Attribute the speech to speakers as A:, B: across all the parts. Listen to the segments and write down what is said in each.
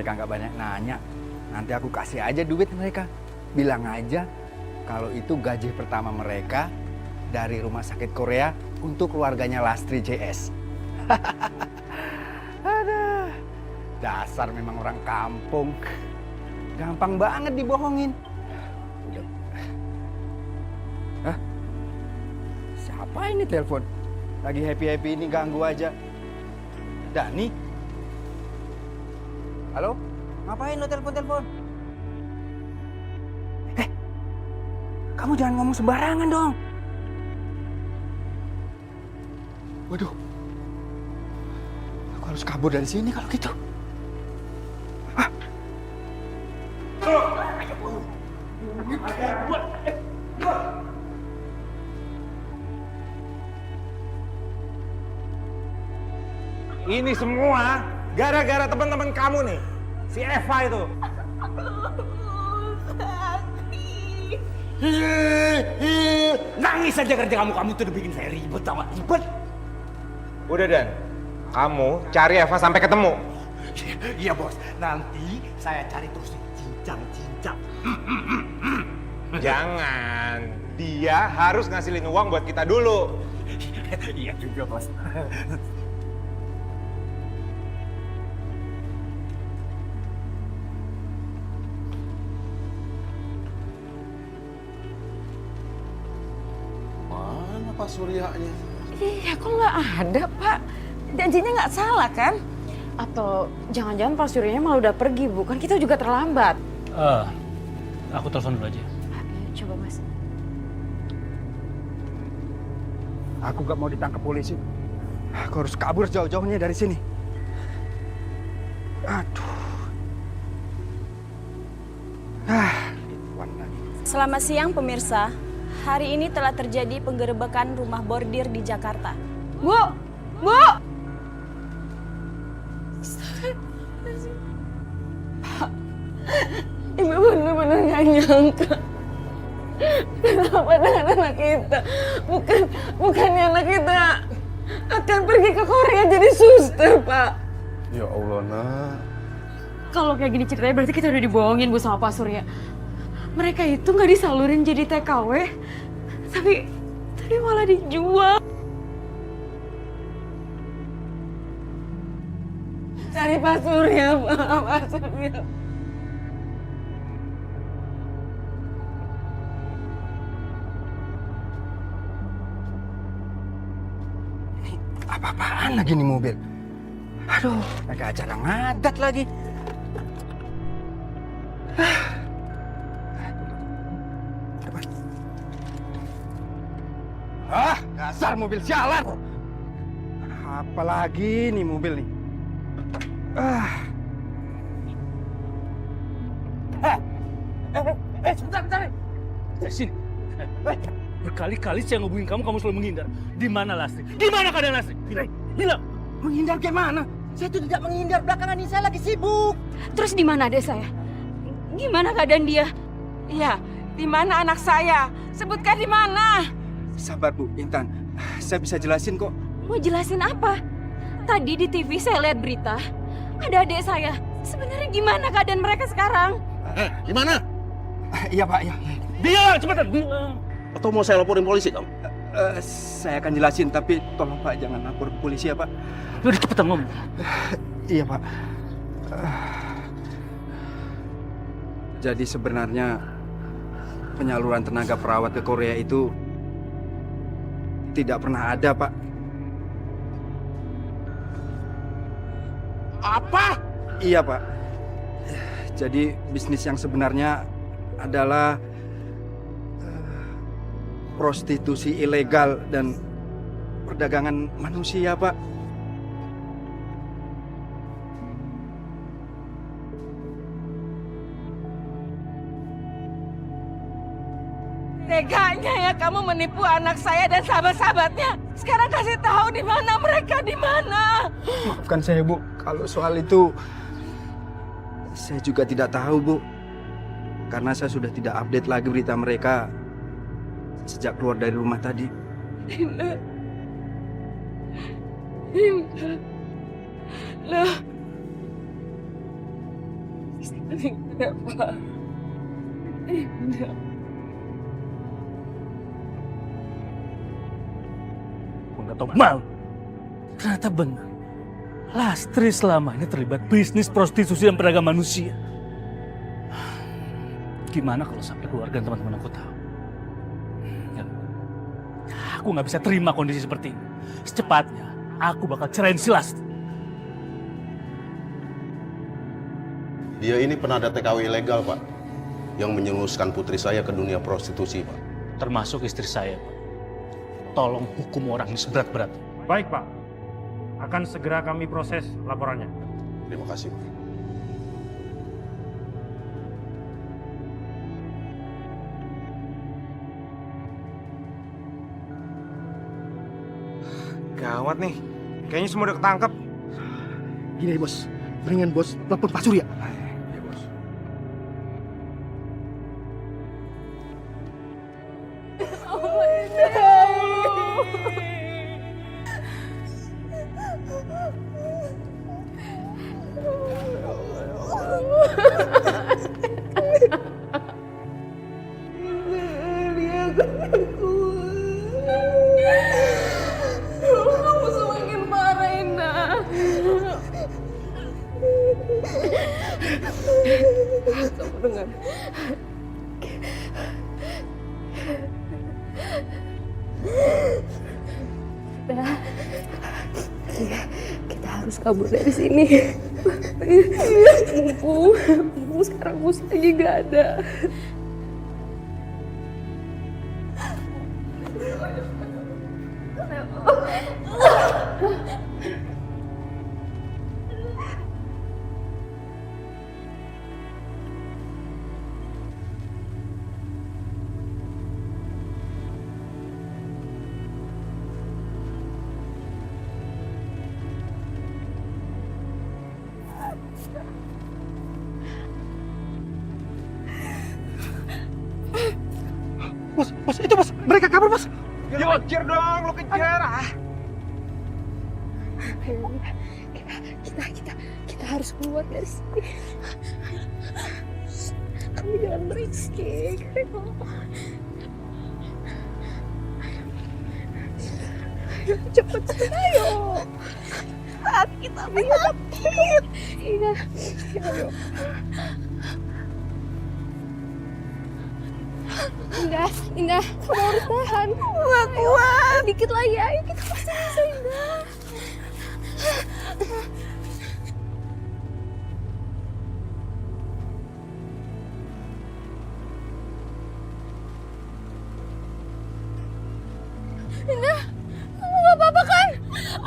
A: mereka nggak banyak nanya, nanti aku kasih aja duit mereka. Bilang aja kalau itu gaji pertama mereka dari rumah sakit Korea untuk keluarganya Lastri JS. Aduh, dasar memang orang kampung. Gampang banget dibohongin. Udah. Hah? Siapa ini telepon? Lagi happy-happy ini ganggu aja. Dani? Halo? Ngapain lo telepon-telepon? Kamu jangan ngomong sembarangan dong. Waduh. Aku harus kabur dari sini kalau gitu. Hah?
B: Ini semua gara-gara teman-teman kamu nih. Si Eva itu.
C: Nangis aja kerja kamu tuh udah bikin saya ribet, tau gak? Ribet.
B: Udah Dan, kamu cari Eva sampai ketemu.
C: Iya bos, nanti saya cari terus cincang-cincang.
B: Jangan, dia harus ngasilin uang buat kita dulu.
C: Iya juga bos.
D: Mana Pak Suryanya?
E: Iya, kok nggak ada, Pak? Janjinya nggak salah, kan? Atau jangan-jangan Pak Suryanya malah udah pergi, bukan? Kita juga terlambat.
F: Aku telepon dulu aja.
E: Coba, Mas.
A: Aku gak mau ditangkap polisi. Aku harus kabur jauh-jauhnya dari sini. Aduh. Ridwan lagi.
G: Selamat siang pemirsa. Hari ini telah terjadi penggerebekan rumah bordir di Jakarta.
E: Bu! Bu! Pak, Ibu benar-benar nggak nyangka. Kenapa dengan anak kita? Bukannya anak kita akan pergi ke Korea jadi suster, Pak.
D: Ya Allah, Nak.
E: Kalau kayak gini ceritanya berarti kita udah dibohongin, Bu, sama Pak Surya. Mereka itu nggak disalurin jadi TKW, tapi malah dijual. Cari Pak Surya, Pak Surya.
A: Apa-apaan lagi nih mobil? Aduh, agak acara ngadat lagi. Depan. Dasar mobil sialan. Apalagi nih mobil nih.
F: Sebentar. Sini. Berkali-kali saya ngubungin kamu selalu menghindar. Di mana Lastri? Di mana keadaan Lastri? Bilang.
A: Menghindar gimana? Saya tuh tidak menghindar, belakangan ini saya lagi sibuk.
E: Terus di mana adik saya? Gimana keadaan dia? Iya, di mana anak saya? Sebutkan di mana?
A: Sabar Bu, Intan. Saya bisa jelasin kok.
E: Mau jelasin apa? Tadi di TV saya lihat berita, ada adik saya. Sebenarnya gimana keadaan mereka sekarang?
D: Gimana?
A: Iya Pak, ya.
F: Bilang, cepetan, bilang.
D: Atau mau saya laporin polisi, kamu?
A: Saya akan jelasin, tapi tolong Pak jangan lapor ke polisi ya Pak.
F: Udah cepetan ngomong.
A: Iya Pak. Jadi sebenarnya penyaluran tenaga perawat ke Korea itu tidak pernah ada Pak.
D: Apa?
A: Iya Pak. Jadi bisnis yang sebenarnya adalah prostitusi ilegal dan perdagangan manusia Pak.
E: Teganya ya kamu menipu anak saya dan sahabat-sahabatnya. Sekarang kasih tahu di mana mereka, di mana.
A: Maafkan saya Bu, kalau soal itu saya juga tidak tahu Bu. Karena saya sudah tidak update lagi berita mereka sejak keluar dari rumah tadi.
E: Indah. Loh.
F: Gue nggak tahu malu. Ternyata benar. Lastri selama ini terlibat bisnis prostitusi dan perdagangan manusia. Gimana kalau sampai keluarga dan teman-teman aku tahu? Ya, aku nggak bisa terima kondisi seperti ini. Secepatnya, aku bakal cerain si Lastri.
D: Dia ini pernah ada TKW ilegal, Pak. Yang menjerumuskan putri saya ke dunia prostitusi, Pak.
F: Termasuk istri saya, Pak. Tolong hukum orang ini seberat-berat.
B: Baik, Pak. Akan segera kami proses laporannya.
D: Terima kasih, Pak.
B: Gawat nih. Kayaknya semua udah ketangkep.
C: Gini bos, mendingan bos telepon Pak Surya.
D: Iya, Bos.
E: Kamu semakin parah, Indah. Kamu dengar. Kita harus kabur dari sini. Mumpung sekarang Mus lagi gak ada.
C: Bos, itu bos, mereka kabur bos.
B: Ya kejar dong, lo kejar.
E: Ayo, kita harus keluar dari sini. Kamu jangan berisik. Ayo, cepet, ayo. Sakit, tapi sakit. Iya, ayo. Indah, kamu harus tahan. Gak kuat. Dikit lagi, ayo kita pasti bisa, Indah. Indah, kamu gak apa-apa kan?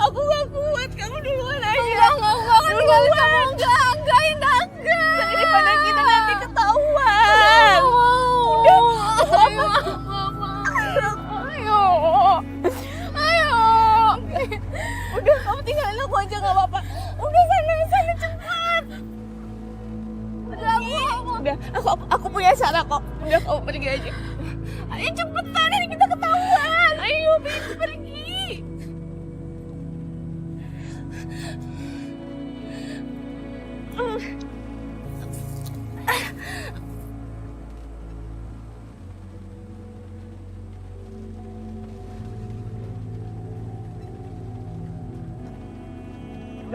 E: Aku gak kuat, kamu duluan aja. Enggak, tinggalin kamu. Enggak, Indah, enggak. Daripada kita nanti ketahuan. Ayo. Udah, kamu tinggalin aku aja gak apa-apa. Udah, sana cepat. Udah, aku punya cara kok. Udah, kamu pergi aja. Ayo cepetan, nanti kita ketahuan. Ayo, pergi.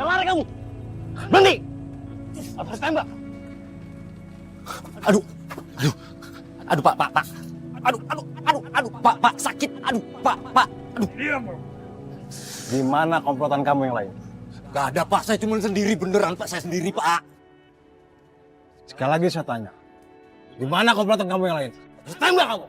C: Jangan lari kamu. Berhenti. Apa tembak?
H: Aduh, Pak. Aduh, Pak, sakit. Aduh, Pak. Aduh.
C: Di mana komplotan kamu yang lain?
H: Gak ada, Pak. Saya cuma sendiri, beneran, Pak. Saya sendiri, Pak.
C: Sekali lagi saya tanya. Di mana komplotan kamu yang lain? Tembak kamu.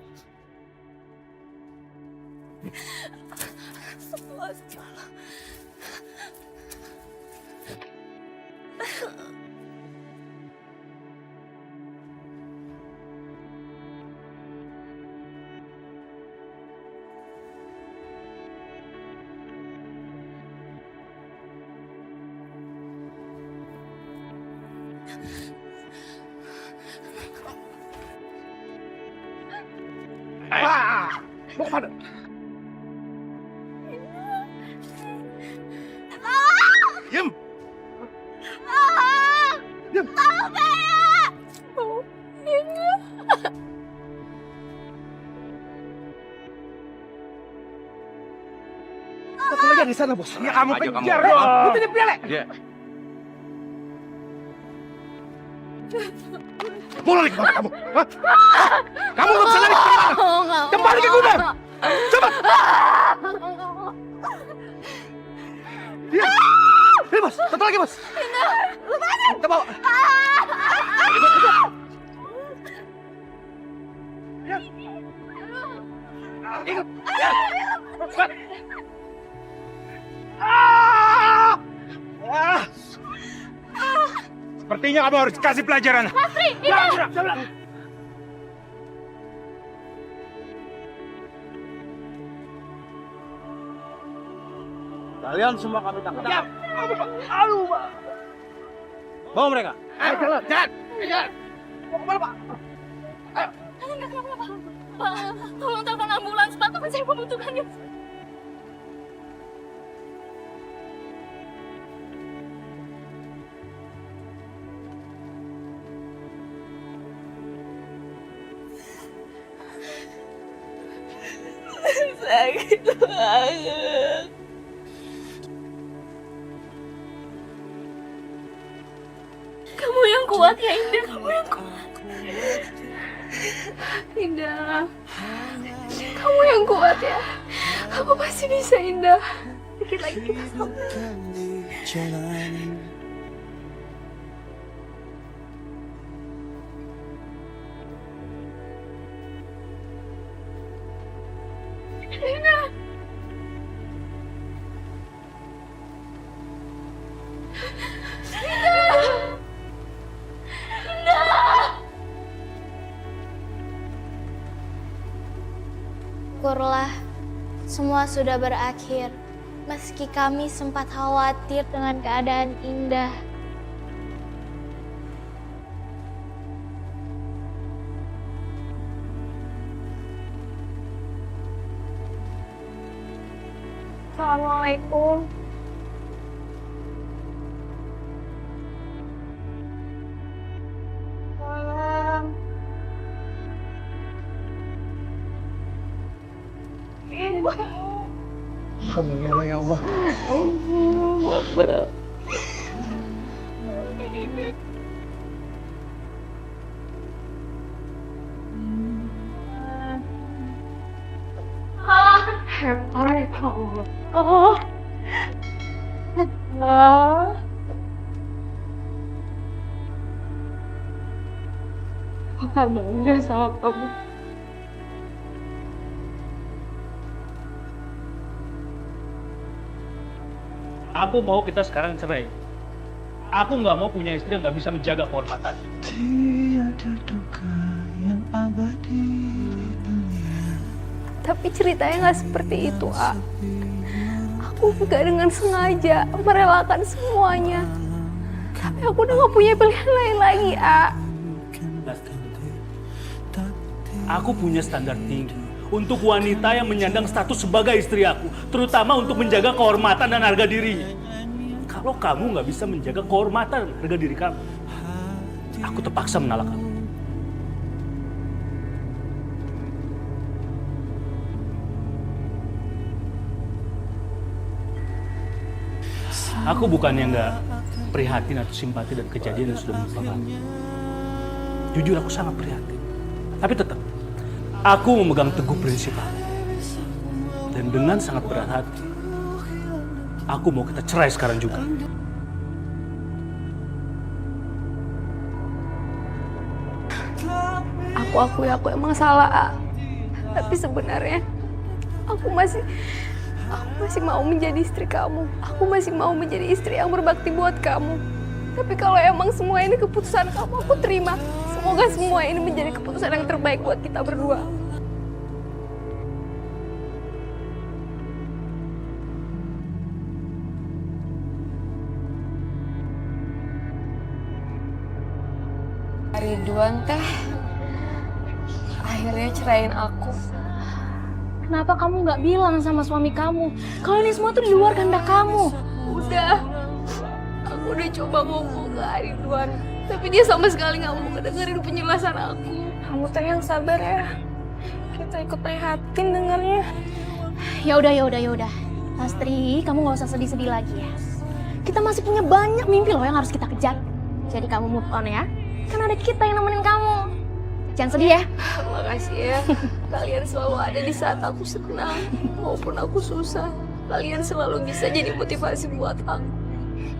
B: Mau kemana? Diam! Diam! dia di sana, Bos. Ya kamu kejar dong. Itu dia piala. Mau lari kemana kamu? Hah? Kamu nggak bisa lari kemana? Kembali ke gudang. Cepat. Dia. Ini, Bos. Satu lagi, Bos. Kita bawa. Ingat. Sepertinya kamu harus kasih pelajaran.
E: Lastri, Ida.
C: Kalian semua kami tangkap.
B: Siap. Aduh, Pak.
C: Bawa mereka.
B: Ayo, jalan. Mau kemana, Pak?
E: Pak, tolong telepon ambulans, Pak. Teman saya membutuhkannya. Sakit banget. Kamu yang kuat ya, Indah. Kamu yang kuat. Indah. Kamu yang kuat ya. Kamu pasti bisa, Indah. Dikit lagi kita sampai. Indah.
I: Syukurlah, semua sudah berakhir. Meski kami sempat khawatir dengan keadaan Indah. Assalamualaikum.
B: Alhamdulillah ya Allah.
E: Bangga sama kamu.
F: Aku mau kita sekarang cerai. Aku nggak mau punya istri yang nggak bisa menjaga kehormatan.
E: Tapi ceritanya nggak seperti itu, A. Aku nggak dengan sengaja merelakan semuanya. Tapi aku udah nggak punya pilihan lain lagi, A.
F: Aku punya standar tinggi untuk wanita yang menyandang status sebagai istri aku, terutama untuk menjaga kehormatan dan harga dirinya. Kalau kamu nggak bisa menjaga kehormatan dan harga diri kamu, aku terpaksa menolak kamu. Aku bukannya nggak prihatin atau simpati dan kejadian yang sudah menimpa kamu. Jujur aku sangat prihatin. Tapi tetap, aku memegang teguh prinsip aku. Dan dengan sangat berat hati, aku mau kita cerai sekarang juga.
E: Aku akui aku emang salah, A. Tapi sebenarnya aku masih mau menjadi istri kamu. Aku masih mau menjadi istri yang berbakti buat kamu. Tapi kalau emang semua ini keputusan kamu, aku terima. Semoga semua ini menjadi keputusan yang terbaik buat kita berdua. Ridwan teh akhirnya cerain aku.
G: Kenapa kamu nggak bilang sama suami kamu? Kalau ini semua tuh di luar kehendak kamu.
E: Aku udah coba ngomong ke Ridwan, tapi dia sama sekali nggak mau dengerin penjelasan aku.
G: Kamu teh yang sabar ya. Kita ikut prihatin dengarnya.
I: Ya udah.
J: Astri, kamu gak usah sedih-sedih lagi ya. Kita masih punya banyak mimpi loh yang harus kita kejar. Jadi kamu move on ya. Kan ada kita yang nemenin kamu. Jangan sedih ya.
E: Makasih ya. Kalian selalu ada di saat aku senang maupun aku susah. Kalian selalu bisa jadi motivasi buat aku.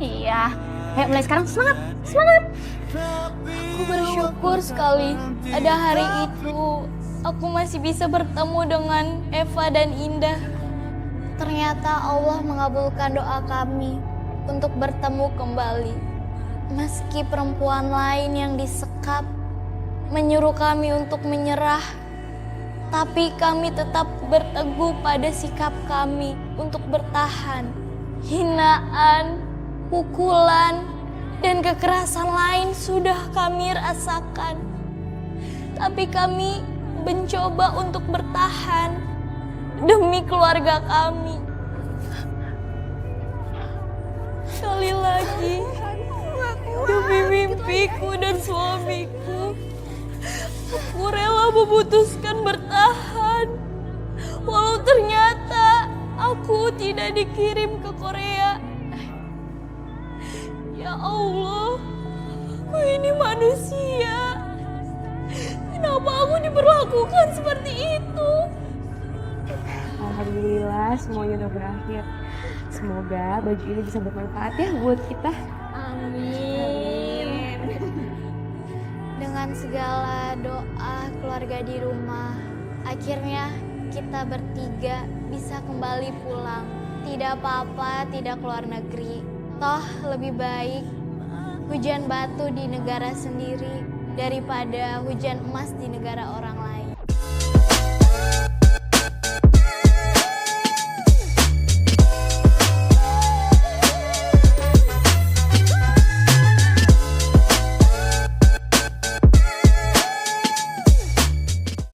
J: Iya. Ayo mulai sekarang semangat. Semangat.
I: Aku bersyukur sekali ada hari itu. Aku masih bisa bertemu dengan Eva dan Indah. Ternyata Allah mengabulkan doa kami untuk bertemu kembali. Meski perempuan lain yang disekap menyuruh kami untuk menyerah, tapi kami tetap berteguh pada sikap kami untuk bertahan. Hinaan, pukulan, dan kekerasan lain sudah kami rasakan. Tapi kami mencoba untuk bertahan demi keluarga kami. Sekali lagi, demi mimpiku dan suamiku, aku rela memutuskan bertahan. Walau ternyata aku tidak dikirim ke Korea. Ya Allah, aku ini manusia. Kenapa aku diperlakukan seperti itu?
J: Alhamdulillah semuanya udah berakhir. Semoga baju ini bisa bermanfaat ya buat kita.
I: Amin. Dengan segala doa keluarga di rumah, akhirnya kita bertiga bisa kembali pulang. Tidak apa-apa, tidak keluar negeri. Toh lebih baik hujan batu di negara sendiri daripada hujan emas di negara orang lain.